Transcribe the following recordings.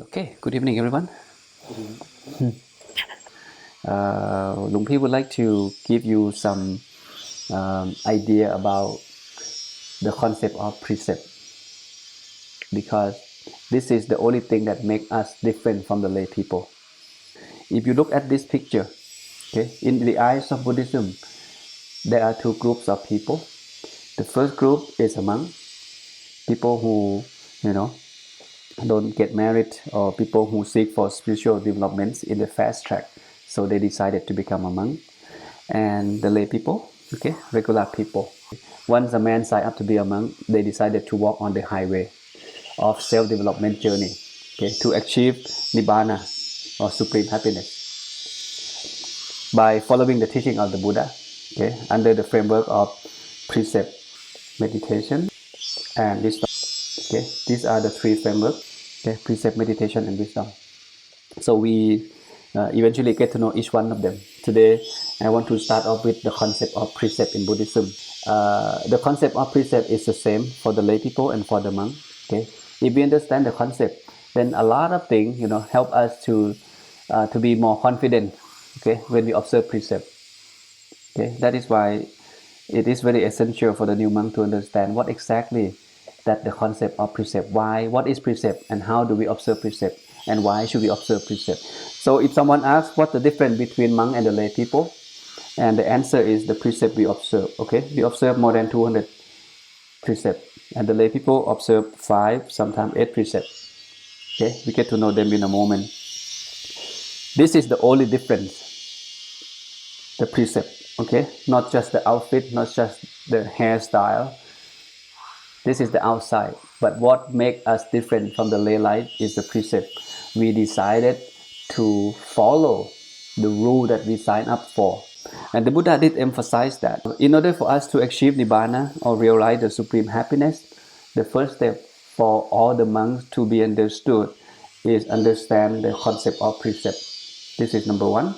Okay, good evening, everyone. Lumpy would like to give you some idea about the concept of precept, because this is the only thing that makes us different from the lay people. If you look at this picture, okay, in the eyes of Buddhism, there are two groups of people. The first group is among people who, don't get married, or people who seek for spiritual developments in the fast track. So they decided to become a monk. And the lay people, okay, regular people. Once a man signed up to be a monk, they decided to walk on the highway of self-development journey, okay, to achieve nibbana or supreme happiness by following the teaching of the Buddha, okay, under the framework of precept, meditation, and wisdom. Okay, these are the three frameworks: okay, precept, meditation, and wisdom. So we eventually get to know each one of them. Today, I want to start off with the concept of precept in Buddhism. The concept of precept is the same for the lay people and for the monk. Okay, if we understand the concept, then a lot of things, help us to be more confident. Okay, when we observe precept. Okay, that is why it is very essential for the new monk to understand what exactly that the concept of precept. Why? What is precept, and how do we observe precept, and why should we observe precept? So if someone asks what's the difference between monk and the lay people, and the answer is the precept we observe. Okay, we observe more than 200 precepts, and the lay people observe 5, sometimes 8 precepts. Okay, we get to know them in a moment. This is the only difference. The precept, okay, not just the outfit, not just the hairstyle. This is the outside, but what makes us different from the lay life is the precept. We decided to follow the rule that we signed up for. And the Buddha did emphasize that in order for us to achieve nibbana or realize the supreme happiness, the first step for all the monks to be understood is understand the concept of precept. This is number one.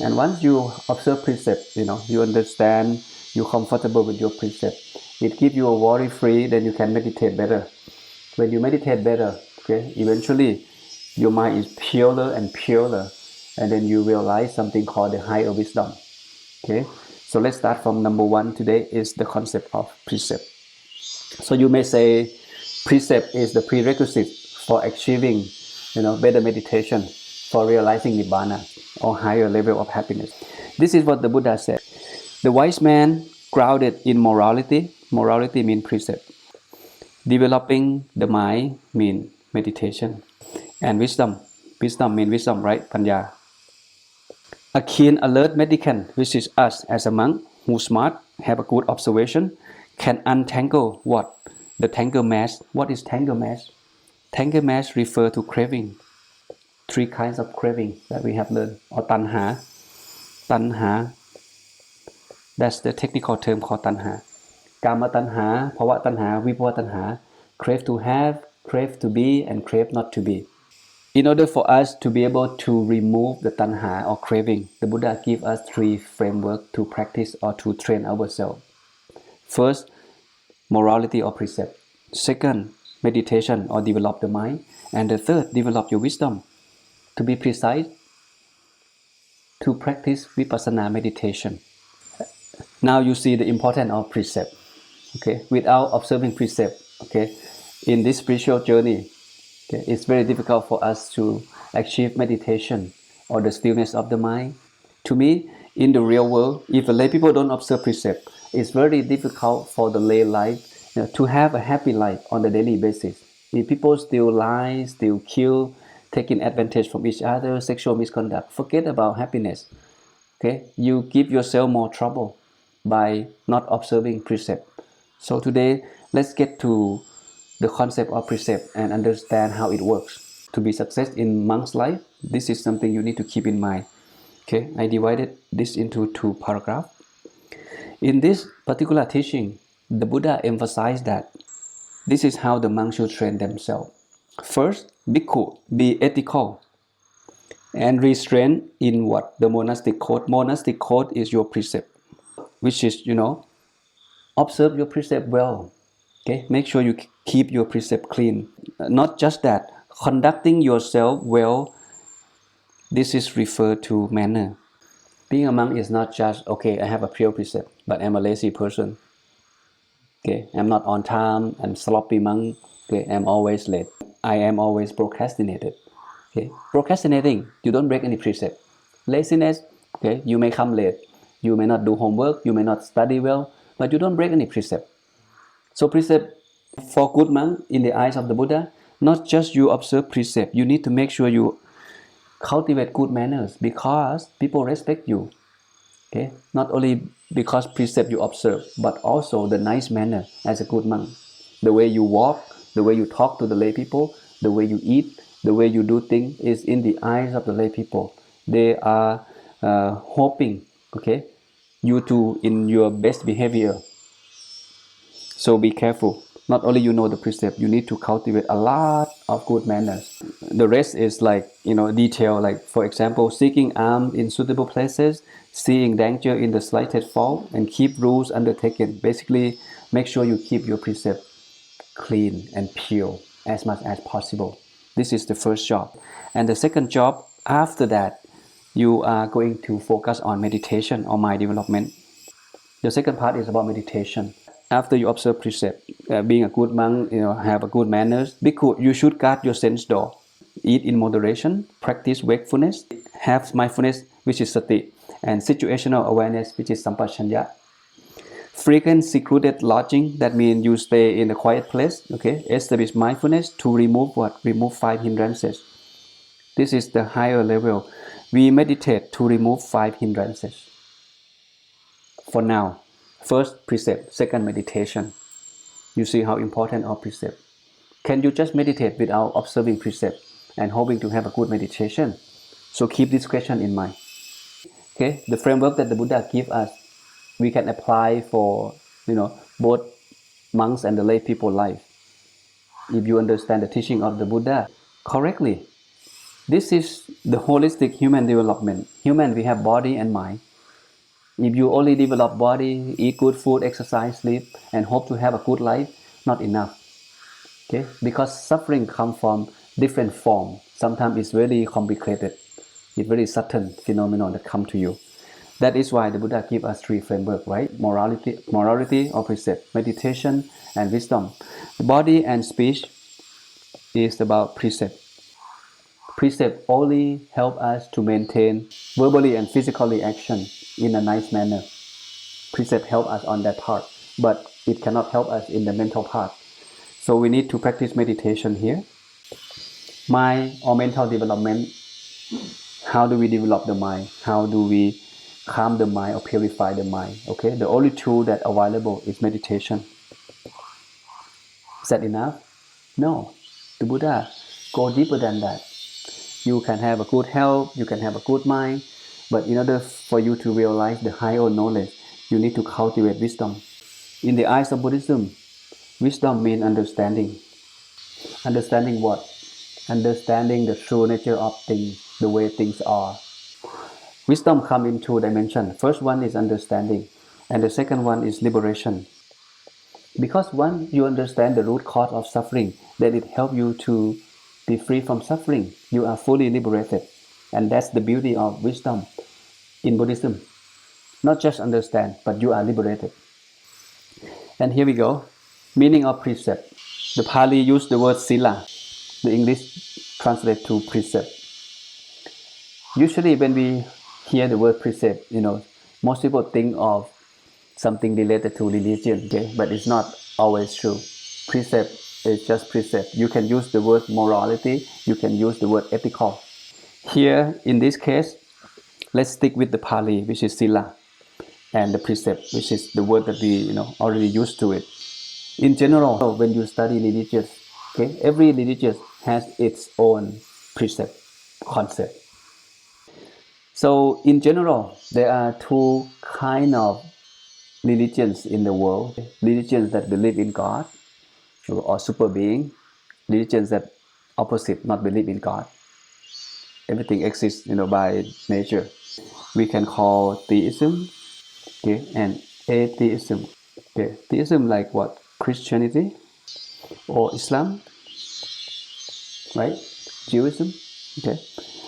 And once you observe precept, you understand, you're comfortable with your precept. It gives you a worry free, then you can meditate better. When you meditate better, okay, eventually your mind is purer and purer, and then you realize something called the higher wisdom. Okay, so let's start from number one today is the concept of precept. So you may say precept is the prerequisite for achieving, better meditation, for realizing nibbana or higher level of happiness. This is what the Buddha said. The wise man grounded in morality. Morality means precept. Developing the mind means meditation. And wisdom. Wisdom means wisdom, right? Panya. A keen, alert mendicant, which is us as a monk, who's smart, have a good observation, can untangle what? The tangle mass. What is tangle mass? Tangle mass refer to craving. 3 kinds of craving that we have learned. Or tanha. Tanha. That's the technical term called tanha. Kama tanha, bhava tanha, vibhava tanha. Crave to have, crave to be, and crave not to be. In order for us to be able to remove the tanha or craving, the Buddha gives us 3 frameworks to practice or to train ourselves. First, morality or precept. Second, meditation or develop the mind. And the third, develop your wisdom. To be precise, to practice vipassana meditation. Now you see the importance of precept. Okay, without observing precept, okay, in this spiritual journey, okay, it's very difficult for us to achieve meditation or the stillness of the mind. To me, in the real world, if the lay people don't observe precept, it's very difficult for the lay life to have a happy life on a daily basis. If people still lie, still kill, taking advantage from each other, sexual misconduct, forget about happiness. Okay, you give yourself more trouble by not observing precept. So today, let's get to the concept of precept and understand how it works. To be success in monk's life, this is something you need to keep in mind. Okay, I divided this into 2 paragraphs. In this particular teaching, the Buddha emphasized that this is how the monks should train themselves. First, bhikkhu, be ethical and restrain in what? The monastic code. Monastic code is your precept, which is, observe your precept well. Okay, make sure you keep your precept clean. Not just that, Conducting yourself well, this is referred to manner. Being a monk is not just, okay, I have a pure precept, but I'm a lazy person. Okay, I'm not on time, I'm sloppy monk, okay, I'm always late. I am always procrastinated. Okay, procrastinating, you don't break any precept. Laziness, okay, you may come late, you may not do homework, you may not study well, but you don't break any precept. So precept for good monk in the eyes of the Buddha, not just you observe precept, you need to make sure you cultivate good manners because people respect you. Okay, not only because precept you observe, but also the nice manner as a good monk. The way you walk, the way you talk to the lay people, the way you eat, the way you do things is in the eyes of the lay people. They are hoping, okay, you to in your best behavior. So be careful. Not only you know the precept, you need to cultivate a lot of good manners. The rest is like, detail. Like, for example, seeking alms in suitable places, seeing danger in the slightest fault, and keep rules undertaken. Basically, make sure you keep your precept clean and pure as much as possible. This is the first job. And the second job, after that, you are going to focus on meditation or mind development. The second part is about meditation. After you observe precept, being a good monk, have a good manners. Bhikkhu, you should guard your sense door. Eat in moderation, practice wakefulness, have mindfulness, which is sati, and situational awareness, which is sampajanya. Frequent secluded lodging, that means you stay in a quiet place. Okay, establish mindfulness to remove what? Remove 5 hindrances. This is the higher level. We meditate to remove 5 hindrances. For now, first precept, second meditation. You see how important our precept. Can you just meditate without observing precept and hoping to have a good meditation? So keep this question in mind. Okay, the framework that the Buddha give us, we can apply for both monks and the lay people life. If you understand the teaching of the Buddha correctly, this is the holistic human development. Human, we have body and mind. If you only develop body, eat good food, exercise, sleep, and hope to have a good life, not enough. Okay, because suffering comes from different form. Sometimes it's very complicated. It's very subtle phenomenon that come to you. That is why the Buddha give us 3 framework, right? Morality or precept, meditation and wisdom. The body and speech is about precept. Precept only help us to maintain verbally and physically action in a nice manner. Precept help us on that part, but it cannot help us in the mental part. So we need to practice meditation here. Mind or mental development. How do we develop the mind? How do we calm the mind or purify the mind? Okay, the only tool that available is meditation. Is that enough? No. The Buddha go deeper than that. You can have a good health, you can have a good mind, but in order for you to realize the higher knowledge, you need to cultivate wisdom. In the eyes of Buddhism, wisdom means understanding. Understanding what? Understanding the true nature of things, the way things are. Wisdom comes in 2 dimensions. First one is understanding, and the second one is liberation. Because once you understand the root cause of suffering, then it helps you to be free from suffering. You are fully liberated. And that's the beauty of wisdom in Buddhism. Not just understand, but you are liberated. And here we go. Meaning of precept. The Pali used the word sila. The English translate to precept. Usually when we hear the word precept, most people think of something related to religion, okay? But it's not always true. Precept is just precept. You can use the word morality, you can use the word ethical. Here, in this case, let's stick with the Pali, which is sila, and the precept, which is the word that we already used to it. In general, when you study religious, okay, every religious has its own precept, concept. So in general, there are 2 kind of religions in the world. Religions that believe in God or super being. Religions that opposite, not believe in God. Everything exists, by nature. We can call theism, okay, and atheism. Okay, theism like what? Christianity or Islam. right? Judaism, okay?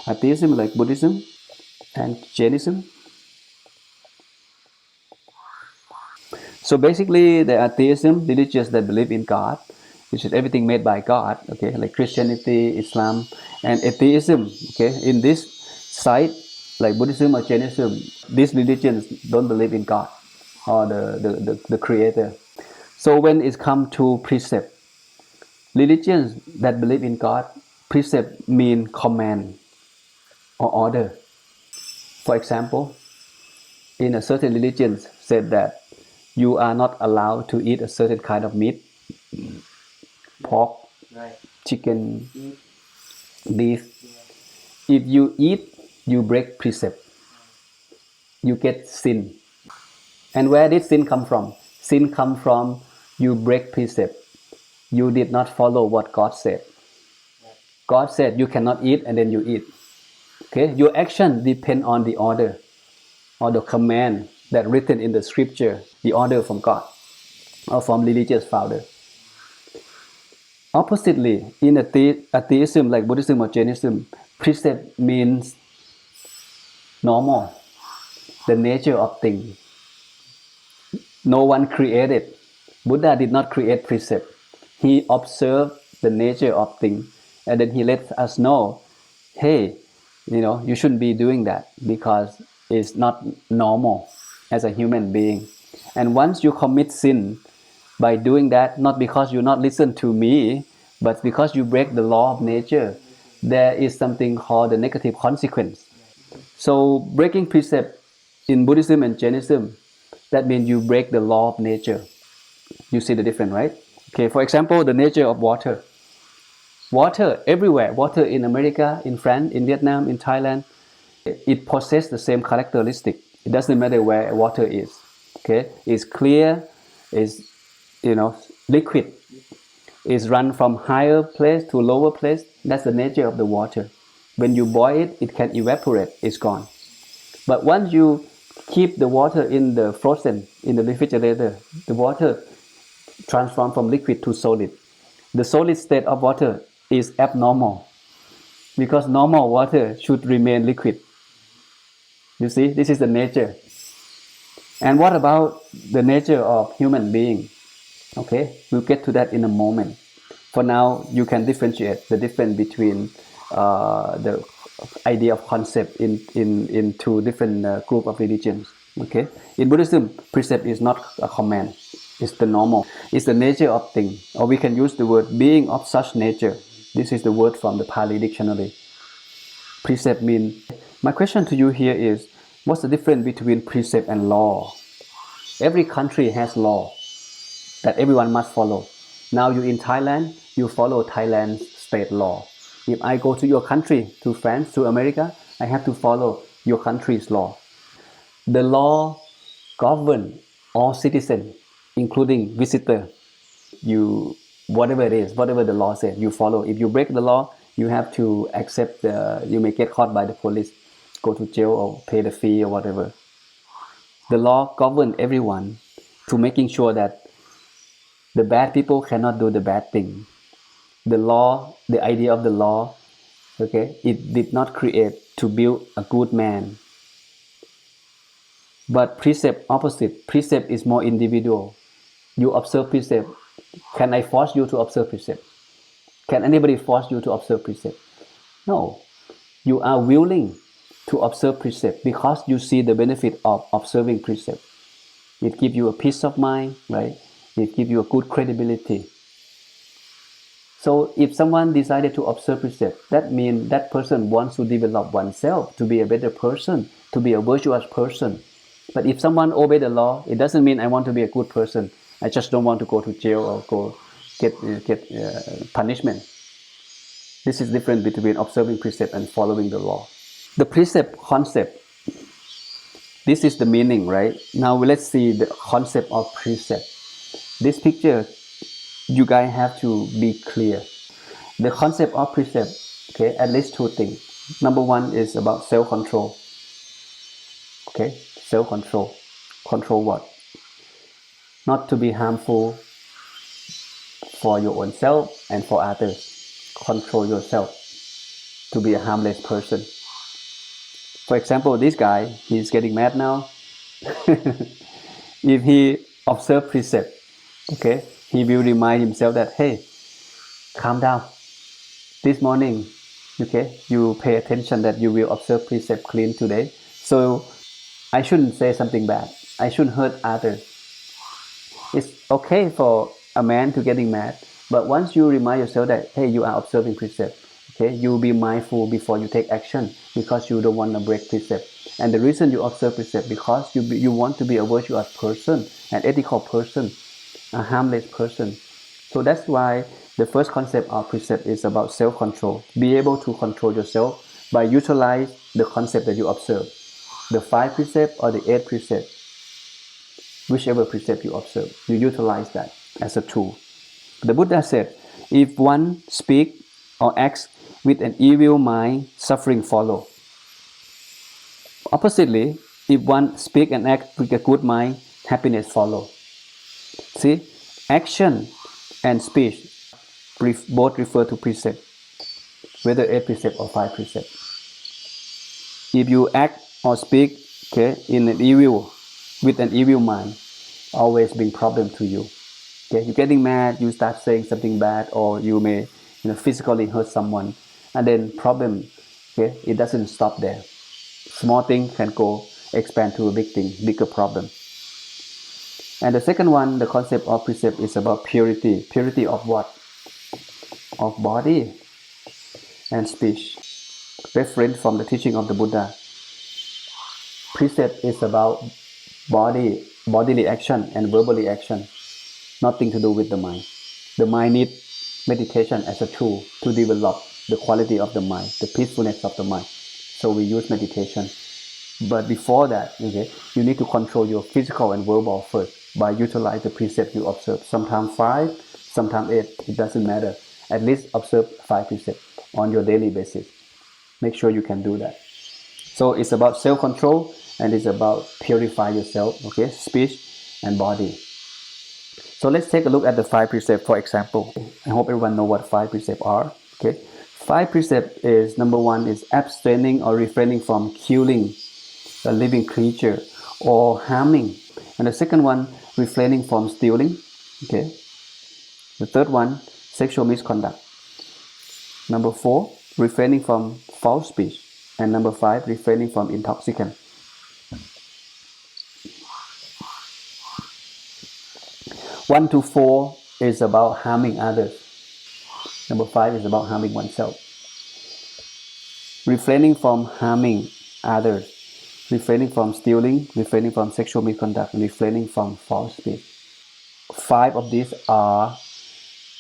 Atheism like Buddhism and Jainism. So basically, the atheism, religions that believe in God, which is everything made by God, okay, like Christianity, Islam, and atheism, okay, in this side, like Buddhism or Jainism, these religions don't believe in God or the Creator. So when it comes to precept, religions that believe in God, precept mean command or order. For example, in a certain religion said that you are not allowed to eat a certain kind of meat, pork, chicken, beef. If you eat, you break precept. You get sin. And where did sin come from? Sin come from you break precept. You did not follow what God said. God said you cannot eat, and then you eat. Okay, your action depend on the order or the command that written in the scripture, the order from God or from religious founder. Oppositely, in atheism like Buddhism or Jainism, precept means normal, the nature of things. No one created. Buddha did not create precept. He observed the nature of things, and then he let us know, hey, you shouldn't be doing that because it's not normal as a human being. And once you commit sin by doing that, not because you not listen to me, but because you break the law of nature, there is something called the negative consequence. So breaking precept in Buddhism and Jainism, that means you break the law of nature. You see the difference, right? Okay, for example, the nature of water. Water everywhere, water in America, in France, in Vietnam, in Thailand, it possesses the same characteristic. It doesn't matter where water is. Okay, it's clear, it's liquid. It's run from higher place to lower place. That's the nature of the water. When you boil it, it can evaporate. It's gone. But once you keep the water in the frozen, in the refrigerator, the water transforms from liquid to solid. The solid state of water is abnormal because normal water should remain liquid. You see, this is the nature. And what about the nature of human being? Okay, we'll get to that in a moment. For now, you can differentiate the difference between the idea of concept in two different group of religions. Okay, in Buddhism, precept is not a command; it's the normal. It's the nature of thing, or we can use the word being of such nature. This is the word from the Pali dictionary. Precept means. My question to you here is, what's the difference between precept and law? Every country has law that everyone must follow. Now you're in Thailand, you follow Thailand's state law. If I go to your country, to France, to America, I have to follow your country's law. The law governs all citizens, including visitor. You, whatever it is, whatever the law says, you follow. If you break the law, you have to accept. You may get caught by the police, go to jail or pay the fee or whatever. The law governs everyone to making sure that the bad people cannot do the bad thing. The law, the idea of the law, okay, it did not create to build a good man. But precept opposite. Precept is more individual. You observe precept. Can I force you to observe precept? Can anybody force you to observe precept? No. You are willing to observe precept because you see the benefit of observing precept. It gives you a peace of mind, right? It gives you a good credibility. So if someone decided to observe precept, that means that person wants to develop oneself, to be a better person, to be a virtuous person. But if someone obeys the law, it doesn't mean I want to be a good person. I just don't want to go to jail or go get punishment. This is different between observing precept and following the law. The precept concept, this is the meaning, right? Now let's see the concept of precept. This picture, you guys have to be clear. The concept of precept, okay, at least two things. Number one is about self-control. Okay, self-control. Control what? Not to be harmful for your own self and for others. control yourself to be a harmless person. For example, this guy, he's getting mad now. If he observe precept, okay, he will remind himself that, hey, calm down. This morning, okay, you pay attention that you will observe precept clean today. So I shouldn't say something bad. I shouldn't hurt others. It's okay for a man to getting mad, but once you remind yourself that, hey, you are observing precept, okay, you will be mindful before you take action because you don't want to break precept. And the reason you observe precept because you want to be a virtuous person, an ethical person, a harmless person. So that's why the first concept of precept is about self-control. Be able to control yourself by utilize the concept that you observe. The 5 precept or the 8 precept, whichever precept you observe, you utilize that as a tool. The Buddha said, if one speak or acts with an evil mind, suffering follow. Oppositely, if one speak and act with a good mind, happiness follow. See, action and speech both refer to precept, whether 8 precept or 5 precept. If you act or speak, okay, in an evil, with an evil mind, always bring problem to you. Okay, you're getting mad, you start saying something bad, or you may, physically hurt someone, and then problem, okay, it doesn't stop there. Small thing can go expand to a big thing, bigger problem. And the second one, the concept of precept is about purity. Purity of what? Of body and speech. Reference from the teaching of the Buddha. Precept is about bodily action and verbally action. Nothing to do with the mind. The mind needs meditation as a tool to develop the quality of the mind, the peacefulness of the mind. So we use meditation. But before that, okay, you need to control your physical and verbal first by utilizing the precept you observe. Sometimes 5, sometimes 8, it doesn't matter. At least observe 5 precepts on your daily basis. Make sure you can do that. So it's about self-control and it's about purify yourself, okay, speech and body. So let's take a look at the 5 precepts, for example. I hope everyone know what 5 precepts are. Okay, 5 precepts is, number 1 is abstaining or refraining from killing a living creature or harming. And the second one, refraining from stealing. Okay. The third one, sexual misconduct. Number 4, refraining from false speech. And number 5, refraining from intoxicant. One to 4 is about harming others. Number 5 is about harming oneself. Refraining from harming others. Refraining from stealing, refraining from sexual misconduct, and refraining from false speech. 5 of these are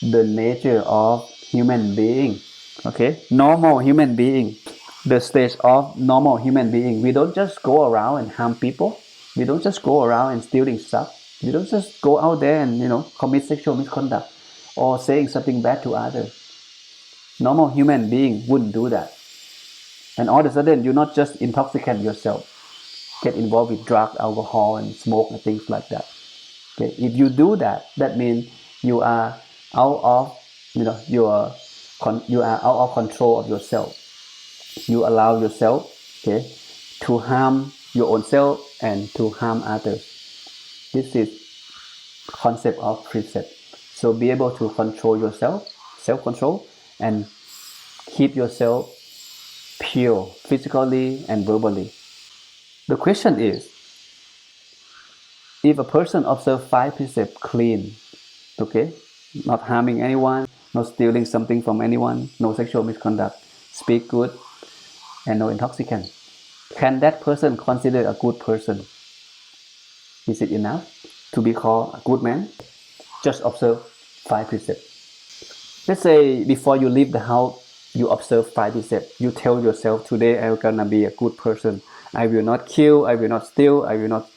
the nature of human being. Okay, normal human being. The stage of normal human being. We don't just go around and harm people. We don't just go around and stealing stuff. We don't just go out there and commit sexual misconduct or saying something bad to others. Normal human being wouldn't do that. And all of a sudden, you're not just intoxicant yourself, get involved with drug, alcohol, and smoke and things like that. Okay, if you do that, that means you are out of you are out of control of yourself. You allow yourself, okay, to harm your own self and to harm others. This is concept of precept. So be able to control yourself, self-control, and keep yourself pure physically and verbally. The question is, if a person observes 5 precepts clean, okay, not harming anyone, not stealing something from anyone, no sexual misconduct, speak good, and no intoxicant, can that person consider a good person? Is it enough to be called a good man? Just observe 5 precepts. Let's say before you leave the house, you observe 5 precepts. You tell yourself, today I'm gonna be a good person. I will not kill, I will not steal, I will not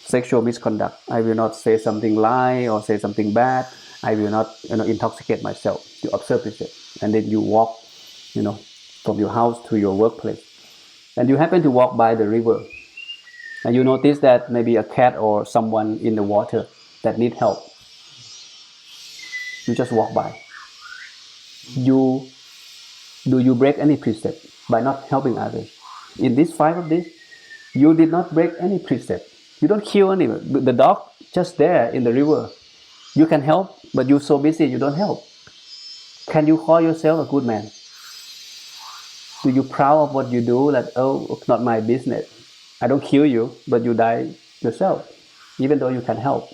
sexual misconduct, I will not say something lie or say something bad, I will not intoxicate myself. You observe precepts, and then you walk from your house to your workplace, and you happen to walk by the river, and you notice that maybe a cat or someone in the water that need help. You just walk by. You Do you break any precept by not helping others? In this 5 of this, you did not break any precept. You don't kill anyone. The dog just there in the river. You can help, but you're so busy you don't help. Can you call yourself a good man? Do you proud of what you do? That, oh, it's not my business. I don't kill you, but you die yourself, even though you can help.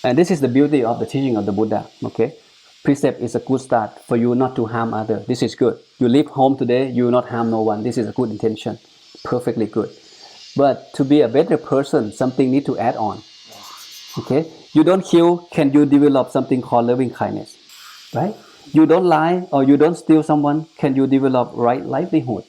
And this is the beauty of the teaching of the Buddha. Okay, precept is a good start for you not to harm others. This is good. You leave home today, you will not harm no one. This is a good intention, perfectly good. But to be a better person, something need to add on. Okay, you don't kill. Can you develop something called loving kindness? Right? You don't lie or you don't steal someone. Can you develop right livelihood?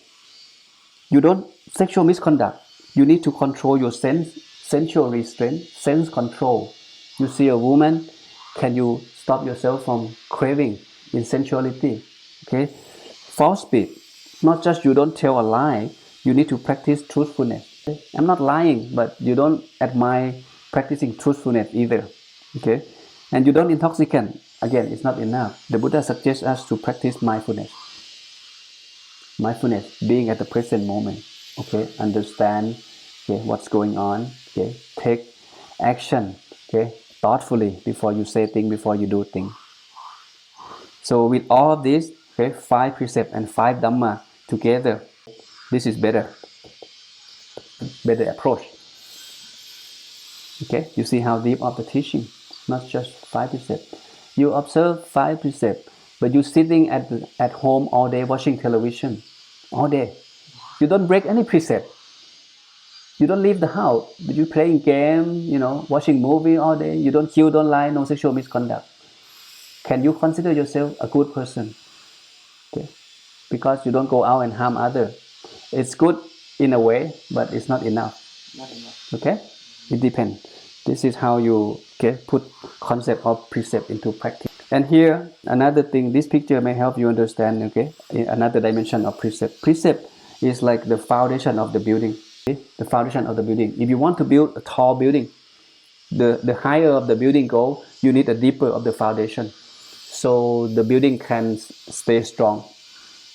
You don't sexual misconduct. You need to control your sensual restraint, sense control. You see a woman, can you stop yourself from craving in sensuality? Okay, false speech. Not just you don't tell a lie. You need to practice truthfulness. I'm not lying, but you don't admire practicing truthfulness either. Okay, and you don't intoxicant. Again, it's not enough. The Buddha suggests us to practice mindfulness. Mindfulness, being at the present moment. Okay, understand what's going on. Okay, take action. Okay, thoughtfully before you say things, before you do things. So with all of this, 5 precepts and 5 Dhamma together, this is better approach. Okay, you see how deep of the teaching, not just 5 precepts. You observe 5 precepts, but you're sitting at home all day watching television, all day. You don't break any precept. You don't leave the house, but you're playing game, watching movie all day. You don't kill, don't lie, no sexual misconduct. Can you consider yourself a good person? Okay, because you don't go out and harm others. It's good in a way, but it's not enough. Okay, it depends. This is how you put concept of precept into practice. And here, another thing, this picture may help you understand, another dimension of precept. Precept is like the foundation of the building. The foundation of the building. If you want to build a tall building, the higher of the building go, you need a deeper of the foundation. So the building can stay strong,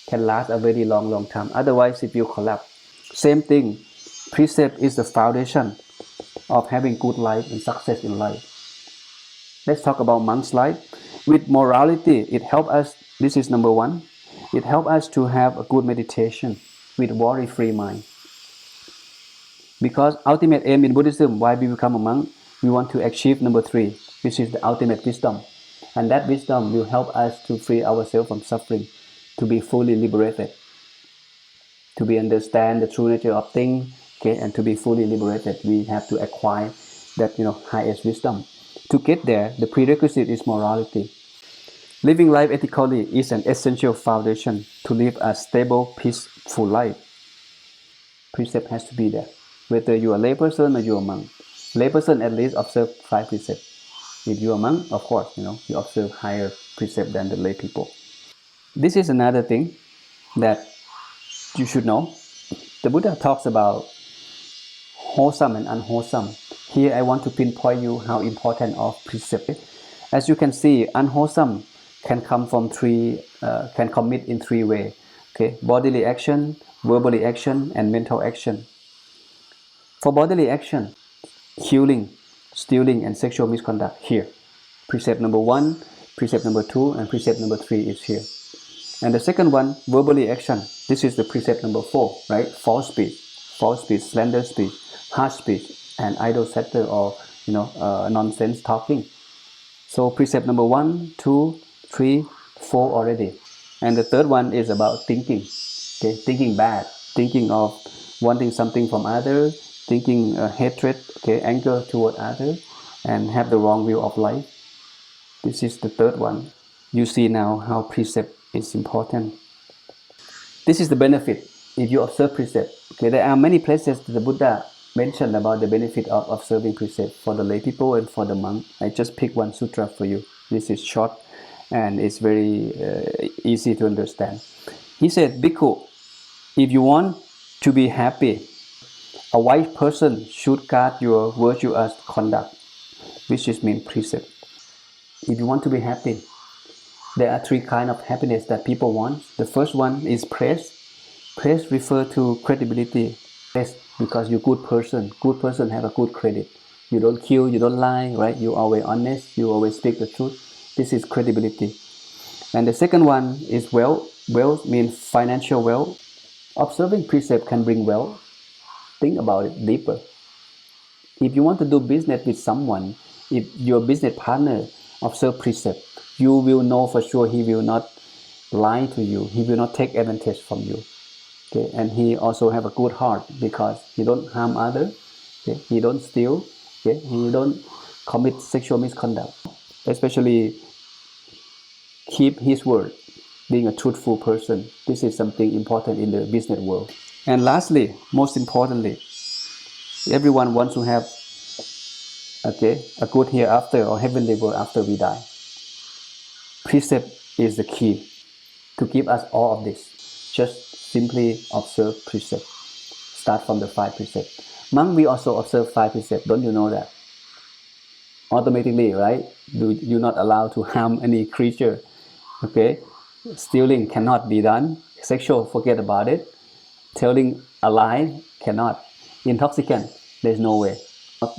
can last a very long time. Otherwise, if you collapse, same thing. Precept is the foundation of having good life and success in life. Let's talk about monk's life. With morality, it helps us. This is number 1. It helps us to have a good meditation with worry-free mind. Because ultimate aim in Buddhism, why we become a monk, we want to achieve number 3, which is the ultimate wisdom. And that wisdom will help us to free ourselves from suffering, to be fully liberated, to be understand the true nature of things, and to be fully liberated. We have to acquire that highest wisdom. To get there, the prerequisite is morality. Living life ethically is an essential foundation to live a stable, peaceful life. Precept has to be there. Whether you are a layperson or you are a monk. Layperson at least observe 5 precepts. If you are a monk, of course, you observe higher precept than the lay people. This is another thing that you should know. The Buddha talks about wholesome and unwholesome. Here I want to pinpoint you how important of precept is. As you can see, unwholesome can come from can commit in 3 ways. Bodily action, verbally action, and mental action. For bodily action, killing, stealing, and sexual misconduct here. Precept number 1, precept number 2, and precept number 3 is here. And the second one, verbally action. This is the precept number 4, right? False speech, slander speech, harsh speech, and idle chatter or nonsense talking. So precept number 1, 2, 3, 4 already. And the third one is about thinking. Thinking bad, thinking of wanting something from others, thinking hatred, anger toward others, and have the wrong view of life. This is the third one. You see now how precept is important. This is the benefit if you observe precept. There are many places that the Buddha mentioned about the benefit of observing precept for the lay people and for the monk. I just pick one sutra for you. This is short and it's very easy to understand. He said, Bhikkhu, if you want to be happy, a wise person should guard your virtuous conduct, which is mean precept. If you want to be happy, There are three kinds of happiness that people want. The first one is praise. Praise refers to credibility. Praise because you're a good person. Good person have a good credit. You don't kill, you don't lie, right? You always honest, you always speak the truth. This is credibility. And the second one is wealth. Wealth means financial wealth. Observing precept can bring wealth. Think about it deeper. If you want to do business with someone, if your business partner observe precept, you will know for sure he will not lie to you. He will not take advantage from you. Okay? And he also have a good heart because he don't harm others. Okay? He don't steal. Okay? He don't commit sexual misconduct. Especially keep his word, being a truthful person. This is something important in the business world. And lastly, most importantly, everyone wants to have a good hereafter or heavenly world after we die. Precept is the key to give us all of this. Just simply observe precept. Start from the 5 precepts. Monk, we also observe 5 precepts. Don't you know that? Automatically, right? You're not allowed to harm any creature. Okay? Stealing cannot be done. Sexual, forget about it. Telling a lie cannot. Intoxicant, there's no way.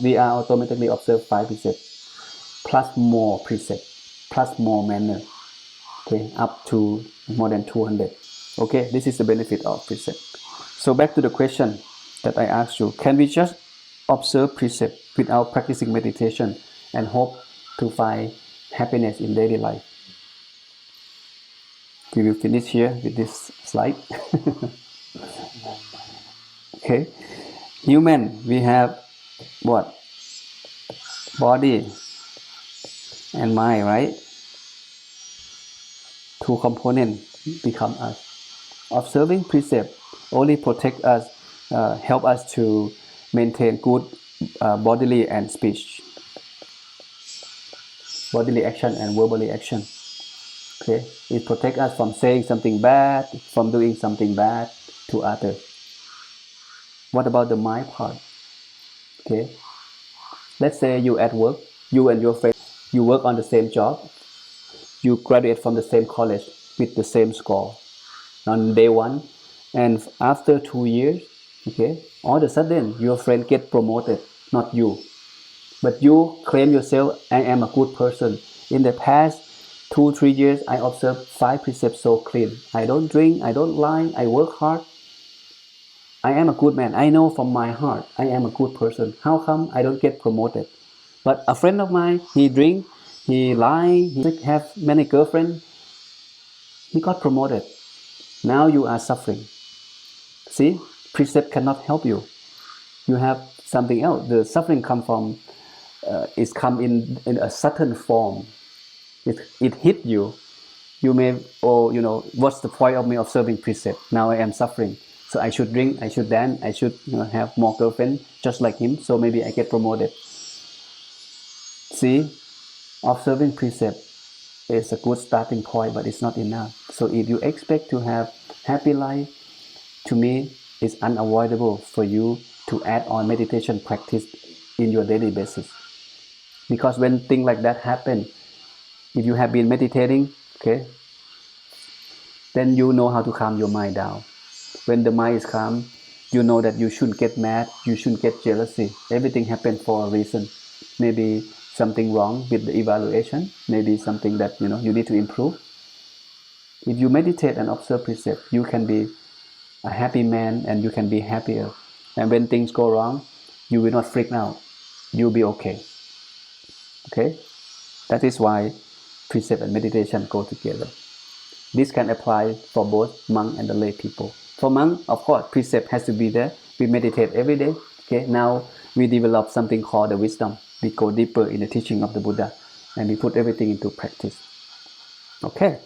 We are automatically observe 5 precepts, plus more precepts, plus more manner. Okay, up to more than 200. Okay, this is the benefit of precept. So back to the question that I asked you: can we just observe precept without practicing meditation and hope to find happiness in daily life? We will finish here with this slide. Okay, human, we have what? Body and mind, right? 2 components become us. Observing precept only protect us, help us to maintain good bodily and speech, bodily action and verbally action. Okay, it protects us from saying something bad, from doing something bad to others. What about the mind part? Okay, let's say you at work, you and your friend, you work on the same job, you graduate from the same college with the same score on day 1, and after 2 years, okay, all of a sudden your friend get promoted, not you, but you claim yourself, I am a good person. In the past 2-3 years, I observed 5 precepts so clean. I don't drink, I don't lie, I work hard. I am a good man. I know from my heart I am a good person. How come I don't get promoted? But a friend of mine, he drink, he lie, he have many girlfriends, he got promoted. Now you are suffering. See, precept cannot help you. You have something else. The suffering come from, it's come in a certain form. It hit you. You may, what's the point of me observing precept? Now I am suffering. So I should drink, I should dance, I should have more girlfriends just like him. So maybe I get promoted. See, observing precept is a good starting point, but it's not enough. So if you expect to have happy life, to me, it's unavoidable for you to add on meditation practice in your daily basis. Because when things like that happen, if you have been meditating, okay, then you know how to calm your mind down. When the mind is calm, you know that you shouldn't get mad, you shouldn't get jealousy. Everything happens for a reason. Maybe something wrong with the evaluation, maybe something that you need to improve. If you meditate and observe precept, you can be a happy man and you can be happier. And when things go wrong, you will not freak out. You'll be okay. Okay? That is why precept and meditation go together. This can apply for both monk and the lay people. For monk, of course, precept has to be there. We meditate every day. Okay? Now we develop something called the wisdom. We go deeper in the teaching of the Buddha and we put everything into practice. Okay?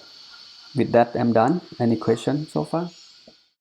With that, I'm done. Any questions so far?